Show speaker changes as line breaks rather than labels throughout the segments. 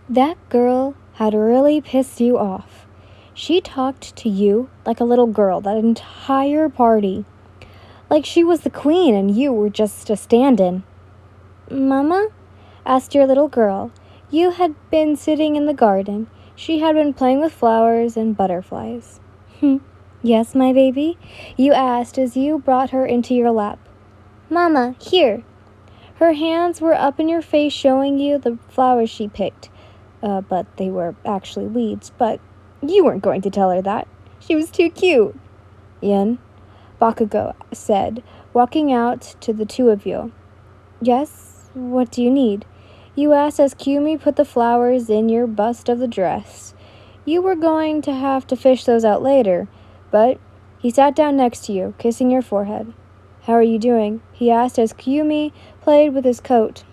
That girl had really pissed you off. She talked to you like a little girl that entire party. Like she was the queen and you were just a stand-in. Mama? Asked your little girl. You had been sitting in the garden. She had been playing with flowers and butterflies. Yes, my baby? You asked as you brought her into your lap. Mama, here. Her hands were up in your face showing you the flowers she picked. But they were actually weeds. But you weren't going to tell her that. She was too cute. Yin, Bakugo said, walking out to the two of you. Yes, what do you need? You asked as Kyumi put the flowers in your bust of the dress. You were going to have to fish those out later, but he sat down next to you, kissing your forehead. How are you doing? He asked as Kyumi played with his coat.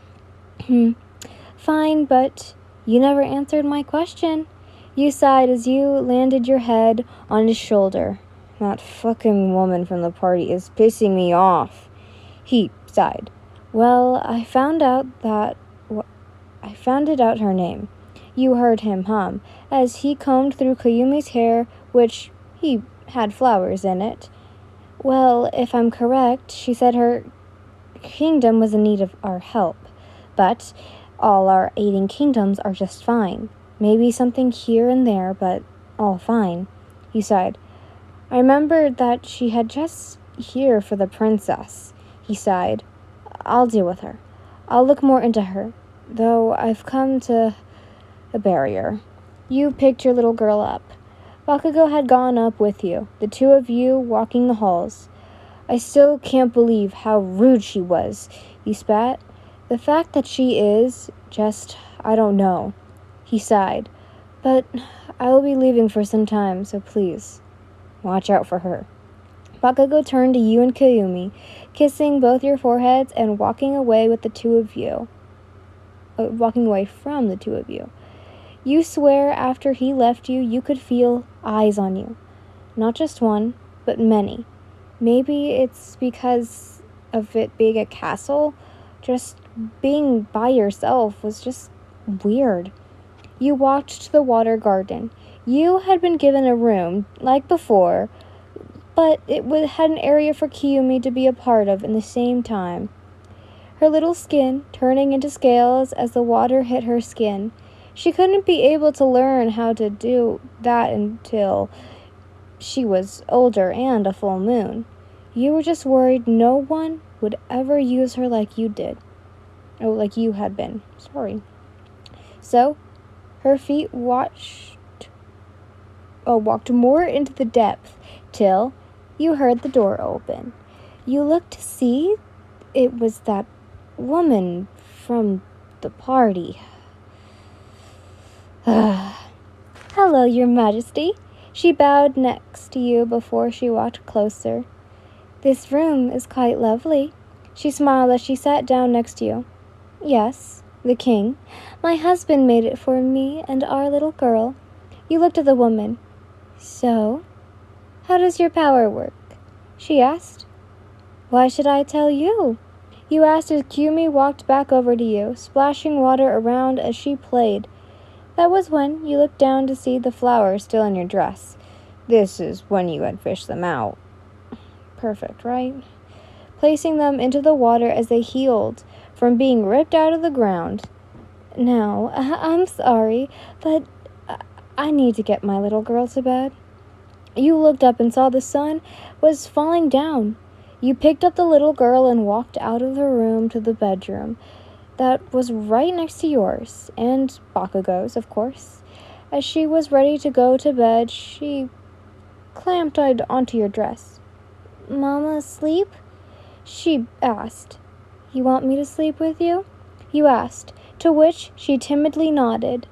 Fine, but you never answered my question. You sighed as you landed your head on his shoulder. That fucking woman from the party is pissing me off. He sighed. Well, I found it out her name. You heard him hum as he combed through Kyumi's hair, which he had flowers in it. Well, if I'm correct, she said her kingdom was in need of our help. But all our 18 kingdoms are just fine. Maybe something here and there, but all fine. He sighed. I remembered that she had just here for the princess. He sighed. I'll deal with her. I'll look more into her, though I've come to a barrier. You picked your little girl up. Bakugo had gone up with you, the two of you walking the halls. I still can't believe how rude she was, you spat. The fact that she is, I don't know. He sighed. But I will be leaving for some time, so please, watch out for her. Bakugo turned to you and Kyumi, kissing both your foreheads and walking away from the two of you. You swear after he left you could feel eyes on you. Not just one, but many. Maybe it's because of it being a castle. Just being by yourself was just weird. You walked to the water garden. You had been given a room, like before, but it had an area for Kyumi to be a part of in the same time. Her little skin turning into scales as the water hit her skin. She couldn't be able to learn how to do that until she was older and a full moon. You were just worried no one would ever use her like you did. Oh, like you had been. Sorry. So, her feet walked more into the depth till you heard the door open. You looked to see it was that woman from the party. Hello, Your Majesty. She bowed next to you before she walked closer. This room is quite lovely. She smiled as she sat down next to you. Yes, the king. My husband made it for me and our little girl. You looked at the woman. So, how does your power work? She asked. Why should I tell you? You asked as Kyumi walked back over to you, splashing water around as she played. That was when you looked down to see the flowers still in your dress. This is when you had fished them out. Perfect, right? Placing them into the water as they healed from being ripped out of the ground. Now, I'm sorry, but I need to get my little girl to bed. You looked up and saw the sun was falling down. You picked up the little girl and walked out of the room to the bedroom that was right next to yours, and Bakugo's, of course. As she was ready to go to bed, she clamped onto your dress. Mama asleep? She asked. You want me to sleep with you? You asked, to which she timidly nodded.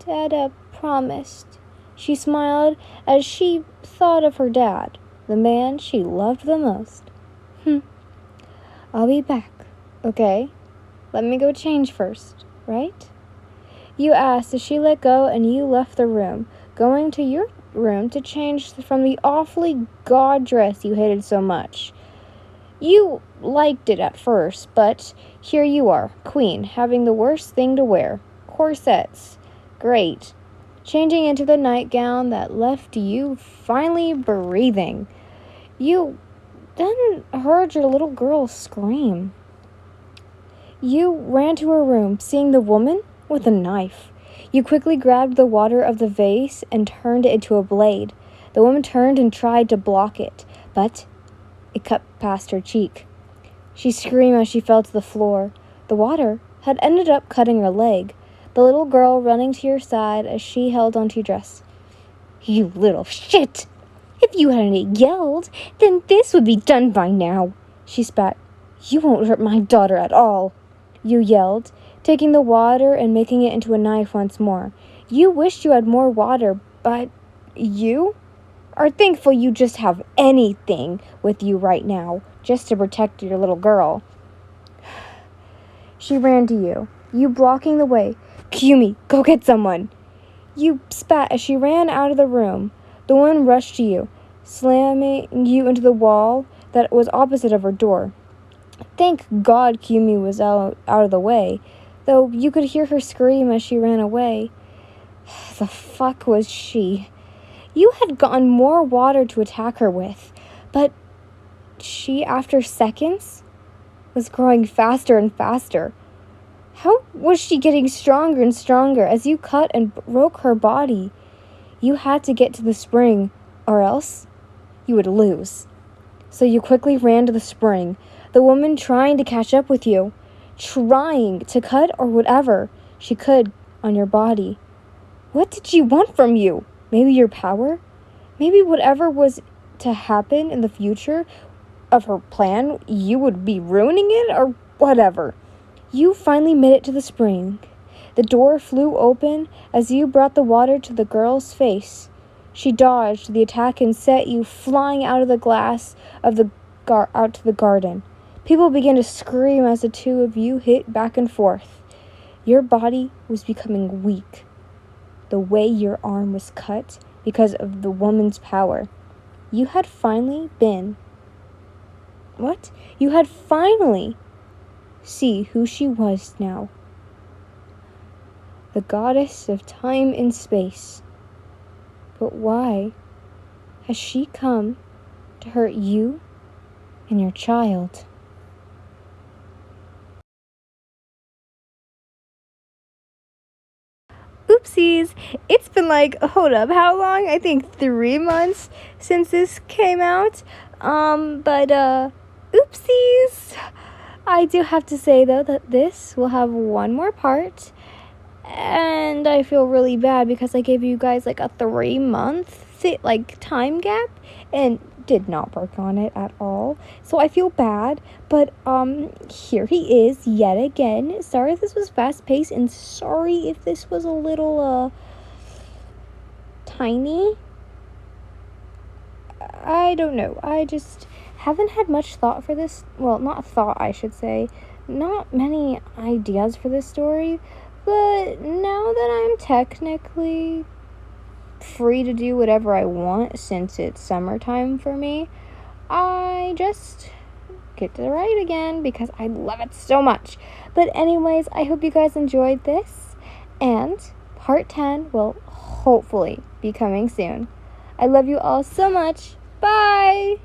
Dada promised. She smiled as she thought of her dad, the man she loved the most. I'll be back, okay? Let me go change first, right? You asked as she let go and you left the room, going to your room to change from the awfully god dress you hated so much. You liked it at first, but here you are, queen, having the worst thing to wear. corsets. Great. Changing into the nightgown that left you finally breathing. You then heard your little girl scream. You ran to her room, seeing the woman with a knife. You quickly grabbed the water of the vase and turned it into a blade. The woman turned and tried to block it, but it cut past her cheek. She screamed as she fell to the floor. The water had ended up cutting her leg, the little girl running to your side as she held onto your dress. "You little shit! If you hadn't yelled, then this would be done by now," she spat. "You won't hurt my daughter at all," you yelled, taking the water and making it into a knife once more. You wished you had more water, but you are thankful you just have anything with you right now, just to protect your little girl. She ran to you, you blocking the way. "Kiyomi, go get someone!" You spat as she ran out of the room. The woman rushed to you, slamming you into the wall that was opposite of her door. Thank God Kiyomi was out of the way, though you could hear her scream as she ran away. The fuck was she? You had gotten more water to attack her with, but she, after seconds, was growing faster and faster. How was she getting stronger and stronger as you cut and broke her body? You had to get to the spring, or else you would lose. So you quickly ran to the spring, the woman trying to catch up with you, trying to cut or whatever she could on your body. What did she want from you? Maybe your power? Maybe whatever was to happen in the future of her plan, you would be ruining it, or whatever. You finally made it to the spring. The door flew open as you brought the water to the girl's face. She dodged the attack and sent you flying out of the glass of the out to the garden. People began to scream as the two of you hit back and forth. Your body was becoming weak. The way your arm was cut because of the woman's power. You had finally see who she was now. The goddess of time and space. But why has she come to hurt you and your child? Oopsies, it's been hold up, how long? I think 3 months since this came out. Oopsies. I do have to say, though, that this will have one more part. And I feel really bad because I gave you guys a 3-month time gap and did not work on it at all. So I feel bad, but here he is yet again. Sorry if this was fast paced, and sorry if this was a little tiny. I don't know. I just haven't had much thought for this. Well, not thought, I should say. Not many ideas for this story. But now that I'm technically free to do whatever I want since it's summertime for me, I just get to write again because I love it so much. But anyways, I hope you guys enjoyed this, and part 10 will hopefully be coming soon. I love you all so much. Bye!